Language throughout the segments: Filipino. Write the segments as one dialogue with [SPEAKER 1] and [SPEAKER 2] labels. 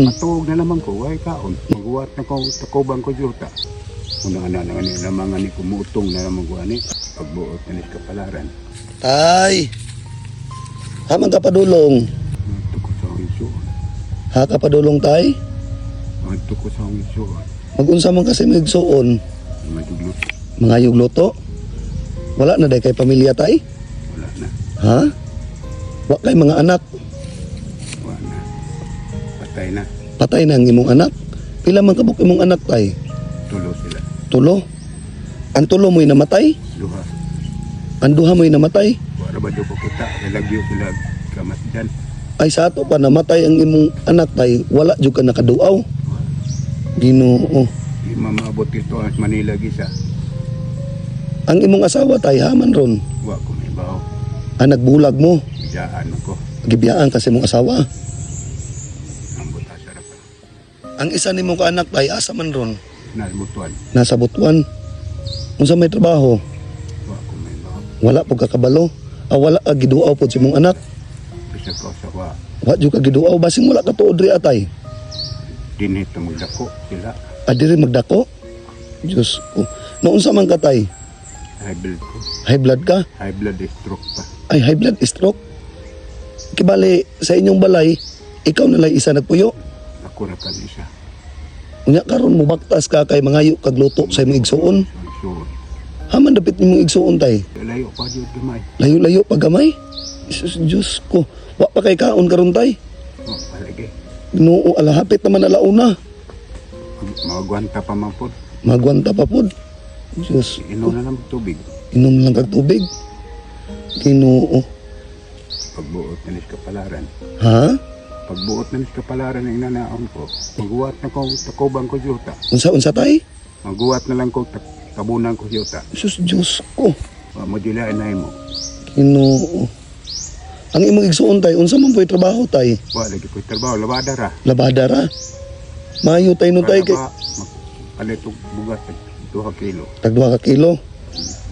[SPEAKER 1] Matuog na naman ko, ay kaon. Maghuwat na ko, takobang ko juta. Una na naman ni naman ni kumutong na naman ko ani. Pagbuot na ni kapalaran.
[SPEAKER 2] Tay! Haman ka padulong.
[SPEAKER 1] Ito ko sa akong isuon.
[SPEAKER 2] Ha ka padulong tay?
[SPEAKER 1] Ito ko sa akong isuon.
[SPEAKER 2] Magunsa man kasi magsuon.
[SPEAKER 1] Maduglot.
[SPEAKER 2] Mangayog luto. Wala na day kay pamilya tay?
[SPEAKER 1] Wala na.
[SPEAKER 2] Ha? Wa kay mga anak.
[SPEAKER 1] Wala na. Patay na.
[SPEAKER 2] Patay na ang imong anak. Pila man kabuk imong anak tay?
[SPEAKER 1] Tulo sila.
[SPEAKER 2] Tulo? Ang tulo mo'y namatay?
[SPEAKER 1] Duha.
[SPEAKER 2] Ang duha mo'y namatay?
[SPEAKER 1] Wala ba doon ko kita? Nalagyo sila kamat dyan.
[SPEAKER 2] Ay sa ato pa namatay ang imong anak tay, wala jud ka nakaduaw. Ginoo.
[SPEAKER 1] Di mamabot ito ang Manila gisa.
[SPEAKER 2] Ang imong asawa tay haman ron.
[SPEAKER 1] Wa ko may baho.
[SPEAKER 2] Ang nagbulag mo,
[SPEAKER 1] Biyaan ako.
[SPEAKER 2] gibiyaan kasi imong asawa.
[SPEAKER 1] Ang buta sarap.
[SPEAKER 2] Ang isa nimo ka anak tay asa man ron?
[SPEAKER 1] Nalmutuan.
[SPEAKER 2] Nasa Butuan. Unsa may trabaho?
[SPEAKER 1] Wa ko may baho.
[SPEAKER 2] Wala po kakabalo. Wala ka giduaw po sa imong anak.
[SPEAKER 1] Bisa ko sa wa.
[SPEAKER 2] Wa jud ka giduaw basing wala ka tuod diri atay.
[SPEAKER 1] Dinit na magdako sila.
[SPEAKER 2] Adiri magdako. Diyos ko. Naunsa man ka tay?
[SPEAKER 1] High blood ko.
[SPEAKER 2] High blood ka?
[SPEAKER 1] High blood stroke pa.
[SPEAKER 2] Ay high blood stroke. Kibali sa inyong balay, ikaw nalay isa nagpuyo.
[SPEAKER 1] Ako na kanisa.
[SPEAKER 2] Unya karon mo baktas ka kay mangayo kag luto sa imong igsuon.
[SPEAKER 1] So,
[SPEAKER 2] Haman dapit nimong igsuon tay.
[SPEAKER 1] layo pa dyan gamay.
[SPEAKER 2] Layo-layo pa gamay. Jesus Diyos ko. Wa pa kay kaon karon tay.
[SPEAKER 1] O, palagi.
[SPEAKER 2] Ginoo alahapit naman alauna.
[SPEAKER 1] Magwanta pa man po.
[SPEAKER 2] Magwanta pa pod. Diyos,
[SPEAKER 1] Inom na lang tubig.
[SPEAKER 2] inom lang kag tubig. Ginoo.
[SPEAKER 1] Pagbuot na nis kapalaran.
[SPEAKER 2] Ha?
[SPEAKER 1] Pagbuot na nis kapalaran ang inanaon ko. Maghuwat na ko, takobang ko juta.
[SPEAKER 2] Unsa tay?
[SPEAKER 1] Maghuwat na lang ko, tabunan ko juta.
[SPEAKER 2] Jesus Diyos ko.
[SPEAKER 1] Mo dilain na mo.
[SPEAKER 2] Ginoo. Ang imong igsuon tay, unsa man po'y trabaho tay?
[SPEAKER 1] Wa lagi ko trabaho. Labada ra.
[SPEAKER 2] Labada ra. Mayo tay no tay kay
[SPEAKER 1] Palit og bugas 2 kilo.
[SPEAKER 2] tag 2 ka kilo.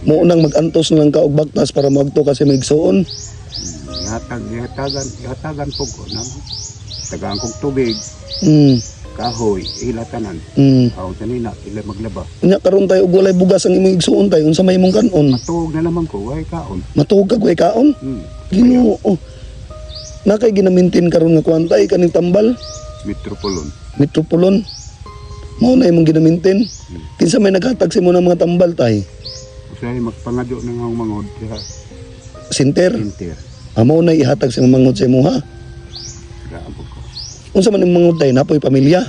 [SPEAKER 2] Mo nang mag-antos na lang ka og baktas para magto kasi may igsuon.
[SPEAKER 1] Ihatagan po ko. Tagaan kong tubig, kahoy, ilatanan. Ako kanina, ila maglaba.
[SPEAKER 2] Unya karon tay og walay bugas ang imong igsuon tay, unsa may imong kanon?
[SPEAKER 1] Matuog na naman ko, way kaon.
[SPEAKER 2] Matuog kag way kaon? Ginoo. Na kay ginamintin karon nga kwantay kaning tambal,
[SPEAKER 1] Metropolon.
[SPEAKER 2] Metropolon. Mao na imong ginamintin. Kinsa may naghatag sa imo ng mga tambal tay?
[SPEAKER 1] Usay magpangadyo ng ang mangod kaya
[SPEAKER 2] Sinter.
[SPEAKER 1] inter.
[SPEAKER 2] Amo na ihatag sa mga mangod sa imo ha.
[SPEAKER 1] Gaabog ko.
[SPEAKER 2] Unsa man imong mangod tay napoy pamilya?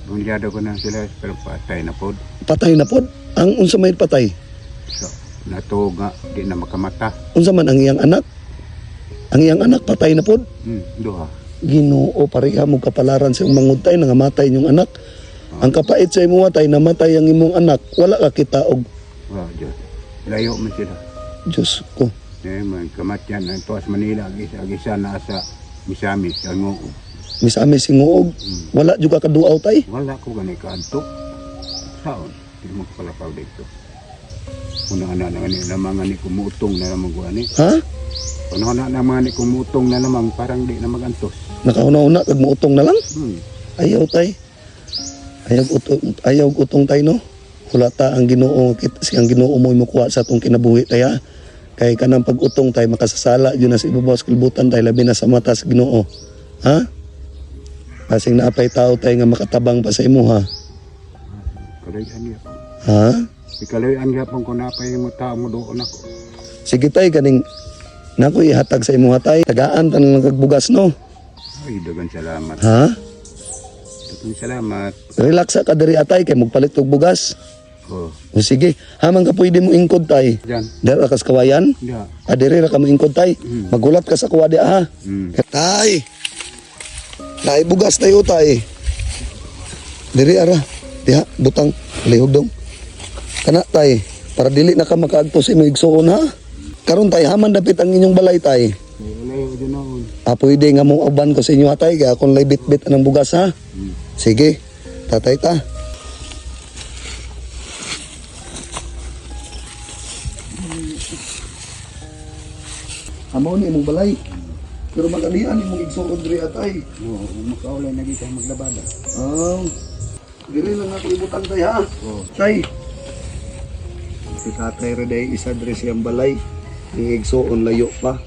[SPEAKER 1] Bungyado ko na sila pero patay na pod.
[SPEAKER 2] Patay na pod. Ang unsa may patay?
[SPEAKER 1] So, natuog nga, di na makamata.
[SPEAKER 2] Unsa man ang iyang anak? Ang iyang anak patay na pod.
[SPEAKER 1] Duha.
[SPEAKER 2] Ginoo pareha mo kapalaran sa imong mangod tay nangamatay inyong anak. Ang kapait sa imo tay namatay ang imong anak. Wala ka kitaog.
[SPEAKER 1] Wow, Diyos. Layo man sila.
[SPEAKER 2] Diyos ko.
[SPEAKER 1] Man, kamatyan ang tuwas Manila, agisa na sa Misamis, ang
[SPEAKER 2] Misamis singuog. Wala jud ka kaduaw tay.
[SPEAKER 1] wala ko gani kaantok. Saon? Hindi mo kapalapaw dito. Una na mga ni kumutong na naman ko ani.
[SPEAKER 2] Ha?
[SPEAKER 1] Una na mga ni kumutong na naman parang di na magantos.
[SPEAKER 2] Nakahuna-una kag muutong na lang. Ayaw tay. Ayaw utong tay no. Hulata ang Ginoo siyang Ginoo mo kuha sa atong kinabuhi tay ha. Kay kanang pag-utong tay makasasala yun na sa ibabaw sa kalibutan tay labi na sa mata sa Ginoo. Ha? Kasing naapay tao tay nga makatabang pa sa imo ha.
[SPEAKER 1] Kalayan niya po.
[SPEAKER 2] Ha?
[SPEAKER 1] Ikalayan niya po kung napay mo tao mo doon ako.
[SPEAKER 2] Sige tay kaning nako ihatag sa imo ha tay. Tagaan tan lang kag bugas no.
[SPEAKER 1] Ay, dagan salamat.
[SPEAKER 2] Ha?
[SPEAKER 1] Dagan salamat.
[SPEAKER 2] Relax ka diri atay kay magpalit og bugas.
[SPEAKER 1] Oh,
[SPEAKER 2] O sige, hamang ka pwede mo ingkod tay.
[SPEAKER 1] dyan.
[SPEAKER 2] Dara kas kawayan.
[SPEAKER 1] Yeah.
[SPEAKER 2] Adiri ra ka mo ingkod tay. Magulat ka sa kuwa di ha. Tay. Tay bugas tayo tay. Diri ara. Diha butang lihog dong. Kana tay, para dili na ka makaadto sa imong igsuon ha. Karon tay haman dapit ang inyong balay tay.
[SPEAKER 1] Layo dyan noon.
[SPEAKER 2] Pwede nga mong uban ko sa inyo ha tay kaya akong lay bit-bit anang bugas ha. Sige. Tatay ta. Amo ni imong balay. Pero magalian imong igsuon diri atay.
[SPEAKER 1] Oo, makaulay na dito maglabada.
[SPEAKER 2] Diri lang ako ibutang tay ha.
[SPEAKER 1] Oo.
[SPEAKER 2] Tay. Si tatay Reday isa diri siyang balay. Ni igsuon layo pa.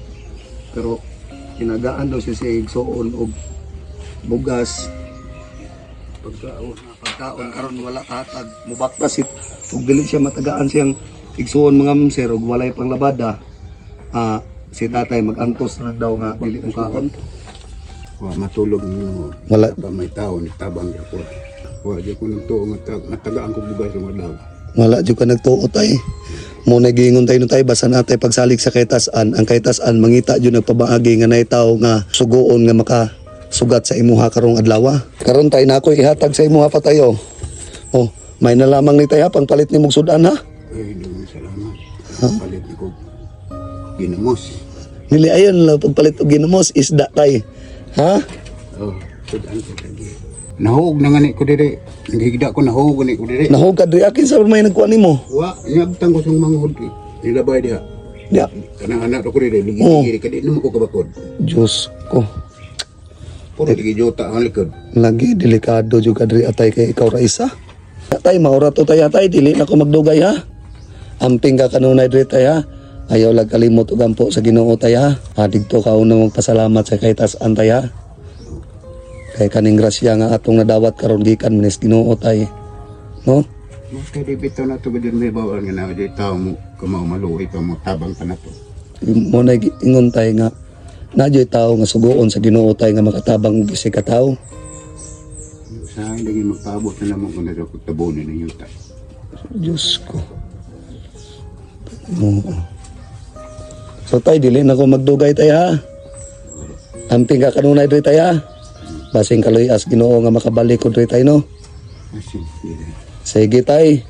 [SPEAKER 2] Pero kinagaan daw siya igsuon og bugas. Pagkaon karon wala katag mubaktas it. Ug dili siya matagaan siyang igsuon mga mamsir og walay panglabada. Si tatay magantos na daw nga dili mo kaon.
[SPEAKER 1] Wa matulog mo.
[SPEAKER 2] Wala.
[SPEAKER 1] Pa may tao ni tabang ako. Wa di ko nagtuo nga natagaan ko bugas sa madlaw.
[SPEAKER 2] Wala jud ka nagtuo tay. Mo nagingon tayo no tay basa natay pagsalik sa kaytas-an. Ang kaytas-an mangita jud nagpabaagi nga nay tawo nga sugoon nga maka sugat sa imuha karong adlaw. Karon tay na ako ihatag sa imuha pa tayo. Oh, may na lamang ni tayo pangpalit ni mong sudan ha.
[SPEAKER 1] Ay, dumi salamat. Palit ko ginamos.
[SPEAKER 2] Dili ayon lang pagpalit og ginamos isda tay. Ha?
[SPEAKER 1] Oh, sudan ko lagi. Nahug na nga ni ko dire. Nagigda ko nahug ni ko dire.
[SPEAKER 2] Nahog ka diri akin sa may nagkuha nimo.
[SPEAKER 1] Wa, nyabtang ko sang mga hudi. Nilabay diha.
[SPEAKER 2] Ya,
[SPEAKER 1] Kanang anak ko dire,
[SPEAKER 2] Oh.
[SPEAKER 1] ligi kadi naman ko kabakod.
[SPEAKER 2] Diyos ko.
[SPEAKER 1] Puro ligi jota ang likod.
[SPEAKER 2] Lagi delikado juga diri atay kay ikaw ra isa. Tay maura to tay atay dili na ko magdugay ha. Amping ka kanunay diri tay ha. Ayaw lag kalimot og ampo sa Ginoo tay ha. Digto ka una magpasalamat sa kay tas-an tay ha. Kay kaning grasya nga atong nadawat karon gikan menes Ginoo tay. No?
[SPEAKER 1] Mas kay di bitaw na to gid may bawal nga na di tao mo kamao maluoy pa mo tabang pa na to.
[SPEAKER 2] Mo na ingon tay nga nadyo'y tao nga sugoon sa Ginoo tay nga makatabang gisi ka tao.
[SPEAKER 1] Sa akin lagi magpaabot na naman ko na sa tabunin ng yuta.
[SPEAKER 2] Diyos ko. Oo. So tay, dili na ko magdugay tay ha. Amping ka kanunay diri tay ha. Basing kaloy as Ginoo nga makabalik ko diri tay no.
[SPEAKER 1] Kasi,
[SPEAKER 2] Sige tay.